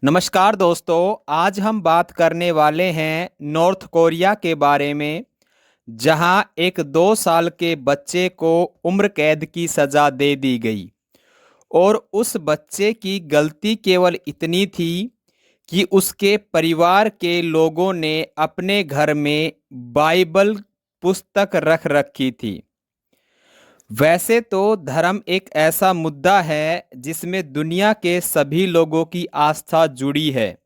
नमस्कार दोस्तों, आज हम बात करने वाले हैं नॉर्थ कोरिया के बारे में, जहां एक 2 साल के बच्चे को उम्र कैद की सज़ा दे दी गई। और उस बच्चे की गलती केवल इतनी थी कि उसके परिवार के लोगों ने अपने घर में बाइबल पुस्तक रख रखी थी। वैसे तो धर्म एक ऐसा मुद्दा है जिसमें दुनिया के सभी लोगों की आस्था जुड़ी है।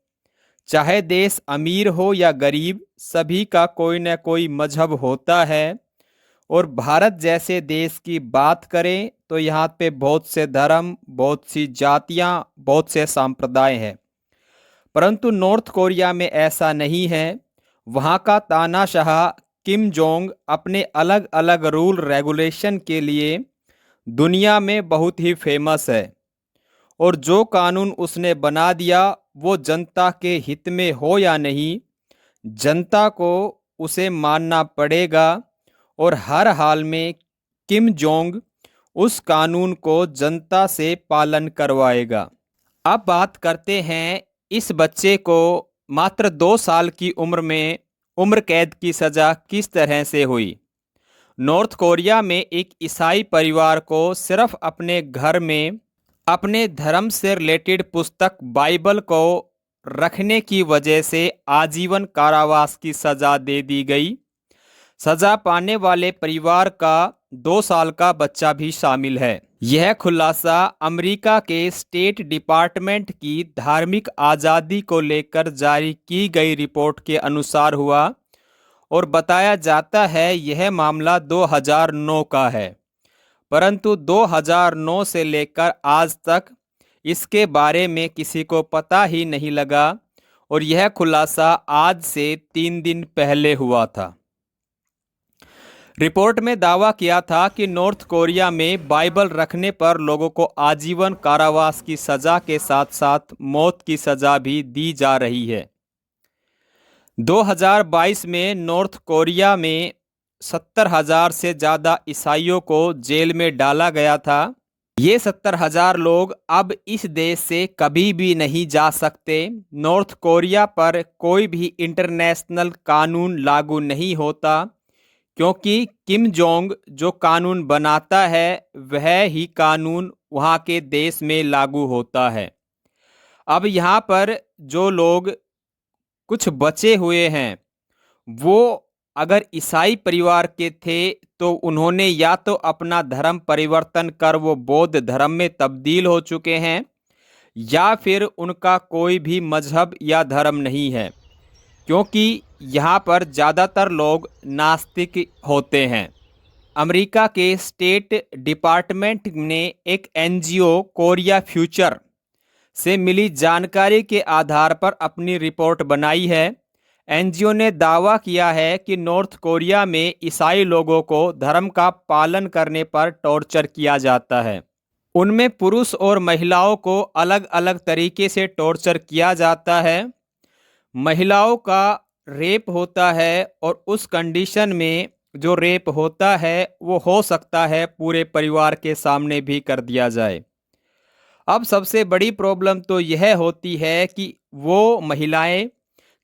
चाहे देश अमीर हो या गरीब, सभी का कोई न कोई मजहब होता है। और भारत जैसे देश की बात करें तो यहाँ पे बहुत से धर्म, बहुत सी जातियाँ, बहुत से संप्रदाय हैं। परंतु नॉर्थ कोरिया में ऐसा नहीं है। वहाँ का तानाशाह किम जोंग अपने अलग अलग रूल रेगुलेशन के लिए दुनिया में बहुत ही फेमस है। और जो कानून उसने बना दिया वो जनता के हित में हो या नहीं, जनता को उसे मानना पड़ेगा। और हर हाल में किम जोंग उस कानून को जनता से पालन करवाएगा। अब बात करते हैं इस बच्चे को मात्र 2 साल की उम्र में उम्र कैद की सज़ा किस तरह से हुई। नॉर्थ कोरिया में एक ईसाई परिवार को सिर्फ अपने घर में अपने धर्म से रिलेटेड पुस्तक बाइबल को रखने की वजह से आजीवन कारावास की सज़ा दे दी गई। सज़ा पाने वाले परिवार का 2 साल का बच्चा भी शामिल है। यह खुलासा अमेरिका के स्टेट डिपार्टमेंट की धार्मिक आज़ादी को लेकर जारी की गई रिपोर्ट के अनुसार हुआ। और बताया जाता है यह मामला 2009 का है। परंतु 2009 से लेकर आज तक इसके बारे में किसी को पता ही नहीं लगा। और यह खुलासा आज से 3 दिन पहले हुआ था। रिपोर्ट में दावा किया था कि नॉर्थ कोरिया में बाइबल रखने पर लोगों को आजीवन कारावास की सज़ा के साथ साथ मौत की सज़ा भी दी जा रही है। 2022 में नॉर्थ कोरिया में 70,000 से ज़्यादा ईसाइयों को जेल में डाला गया था। ये 70,000 लोग अब इस देश से कभी भी नहीं जा सकते। नॉर्थ कोरिया पर कोई भी इंटरनेशनल कानून लागू नहीं होता, क्योंकि किम जोंग जो कानून बनाता है वह ही कानून वहाँ के देश में लागू होता है। अब यहाँ पर जो लोग कुछ बचे हुए हैं वो अगर ईसाई परिवार के थे तो उन्होंने या तो अपना धर्म परिवर्तन कर वो बौद्ध धर्म में तब्दील हो चुके हैं, या फिर उनका कोई भी मजहब या धर्म नहीं है, क्योंकि यहाँ पर ज़्यादातर लोग नास्तिक होते हैं। अमेरिका के स्टेट डिपार्टमेंट ने एक एनजीओ कोरिया फ्यूचर से मिली जानकारी के आधार पर अपनी रिपोर्ट बनाई है। एनजीओ ने दावा किया है कि नॉर्थ कोरिया में ईसाई लोगों को धर्म का पालन करने पर टॉर्चर किया जाता है। उनमें पुरुष और महिलाओं को अलग अलग तरीके से टॉर्चर किया जाता है। महिलाओं का रेप होता है और उस कंडीशन में जो रेप होता है वो हो सकता है पूरे परिवार के सामने भी कर दिया जाए। अब सबसे बड़ी प्रॉब्लम तो यह होती है कि वो महिलाएं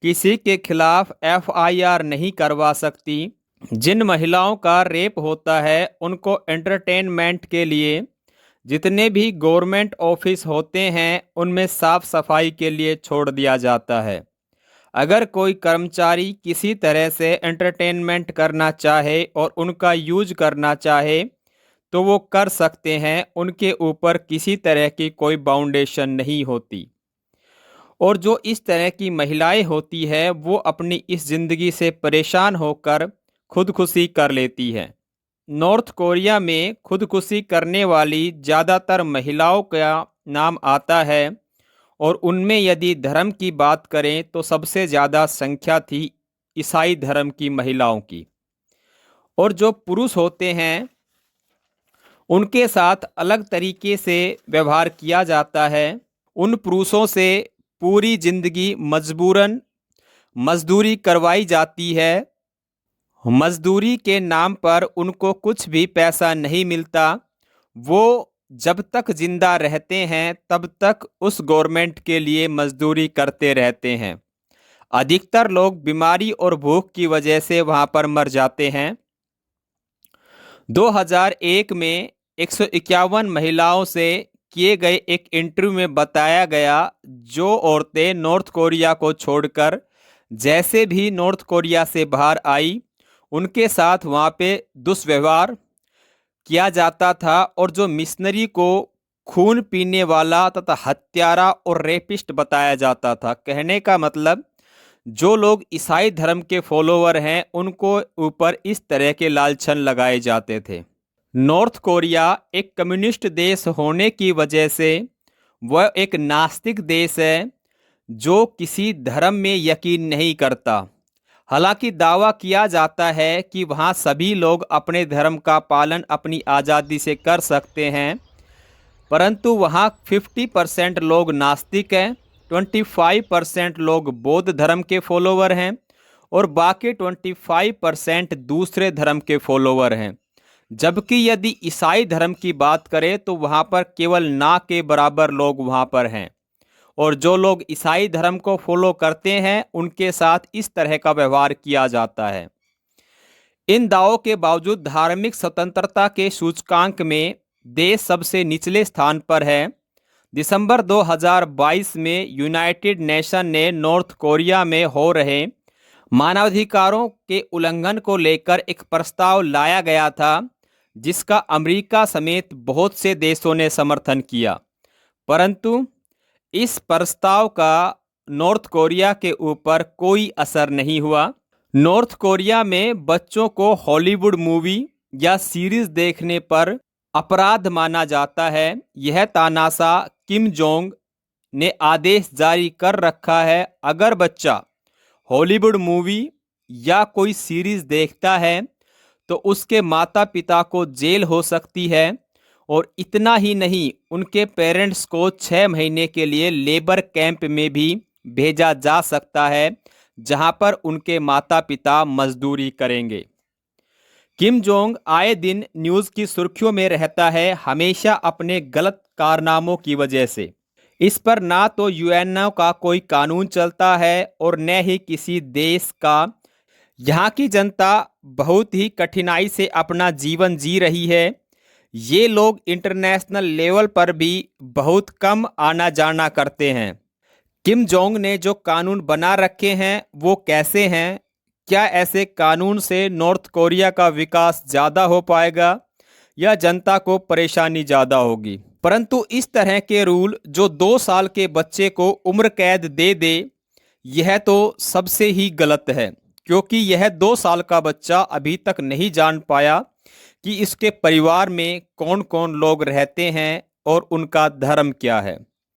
किसी के खिलाफ एफआईआर नहीं करवा सकती। जिन महिलाओं का रेप होता है उनको एंटरटेनमेंट के लिए जितने भी गवर्नमेंट ऑफिस होते हैं उनमें साफ सफाई के लिए छोड़ दिया जाता है। अगर कोई कर्मचारी किसी तरह से एंटरटेनमेंट करना चाहे और उनका यूज करना चाहे तो वो कर सकते हैं, उनके ऊपर किसी तरह की कोई बाउंडेशन नहीं होती। और जो इस तरह की महिलाएं होती है वो अपनी इस ज़िंदगी से परेशान होकर खुदकुशी कर लेती हैं। नॉर्थ कोरिया में खुदकुशी करने वाली ज़्यादातर महिलाओं का नाम आता है। और उनमें यदि धर्म की बात करें तो सबसे ज़्यादा संख्या थी ईसाई धर्म की महिलाओं की। और जो पुरुष होते हैं उनके साथ अलग तरीके से व्यवहार किया जाता है। उन पुरुषों से पूरी जिंदगी मजबूरन मजदूरी करवाई जाती है। मजदूरी के नाम पर उनको कुछ भी पैसा नहीं मिलता। वो जब तक जिंदा रहते हैं तब तक उस गवर्नमेंट के लिए मजदूरी करते रहते हैं। अधिकतर लोग बीमारी और भूख की वजह से वहां पर मर जाते हैं। 2001 में 151 महिलाओं से किए गए एक इंटरव्यू में बताया गया, जो औरतें नॉर्थ कोरिया को छोड़कर जैसे भी नॉर्थ कोरिया से बाहर आई, उनके साथ वहाँ पे दुष्व्यवहार किया जाता था और जो मिशनरी को खून पीने वाला तथा हत्यारा और रेपिस्ट बताया जाता था। कहने का मतलब, जो लोग ईसाई धर्म के फॉलोवर हैं उनको ऊपर इस तरह के लालछन लगाए जाते थे। नॉर्थ कोरिया एक कम्युनिस्ट देश होने की वजह से वह एक नास्तिक देश है जो किसी धर्म में यकीन नहीं करता। हालांकि दावा किया जाता है कि वहाँ सभी लोग अपने धर्म का पालन अपनी आज़ादी से कर सकते हैं, परंतु वहाँ 50% लोग नास्तिक हैं, 25% लोग बौद्ध धर्म के फॉलोवर हैं और बाकी 25% दूसरे धर्म के फॉलोवर हैं। जबकि यदि ईसाई धर्म की बात करें तो वहाँ पर केवल ना के बराबर लोग वहाँ पर हैं और जो लोग ईसाई धर्म को फॉलो करते हैं उनके साथ इस तरह का व्यवहार किया जाता है। इन दावों के बावजूद धार्मिक स्वतंत्रता के सूचकांक में देश सबसे निचले स्थान पर है। दिसंबर 2022 में यूनाइटेड नेशन ने नॉर्थ कोरिया में हो रहे मानवाधिकारों के उल्लंघन को लेकर एक प्रस्ताव लाया गया था, जिसका अमेरिका समेत बहुत से देशों ने समर्थन किया, परंतु इस प्रस्ताव का नॉर्थ कोरिया के ऊपर कोई असर नहीं हुआ। नॉर्थ कोरिया में बच्चों को हॉलीवुड मूवी या सीरीज देखने पर अपराध माना जाता है। यह तानाशाह किम जोंग ने आदेश जारी कर रखा है, अगर बच्चा हॉलीवुड मूवी या कोई सीरीज देखता है तो उसके माता पिता को जेल हो सकती है और इतना ही नहीं, उनके पेरेंट्स को 6 महीने के लिए लेबर कैंप में भी भेजा जा सकता है, जहां पर उनके माता पिता मजदूरी करेंगे। किम जोंग आए दिन न्यूज़ की सुर्खियों में रहता है, हमेशा अपने गलत कारनामों की वजह से। इस पर ना तो यूएनओ का कोई कानून चलता है और न ही किसी देश का। यहाँ की जनता बहुत ही कठिनाई से अपना जीवन जी रही है। ये लोग इंटरनेशनल लेवल पर भी बहुत कम आना जाना करते हैं। किम जोंग ने जो कानून बना रखे हैं वो कैसे हैं? क्या ऐसे कानून से नॉर्थ कोरिया का विकास ज़्यादा हो पाएगा या जनता को परेशानी ज़्यादा होगी? परंतु इस तरह के रूल जो 2 साल के बच्चे को उम्र कैद दे दे, यह तो सबसे ही गलत है, क्योंकि यह 2 साल का बच्चा अभी तक नहीं जान पाया कि इसके परिवार में कौन कौन लोग रहते हैं और उनका धर्म क्या है।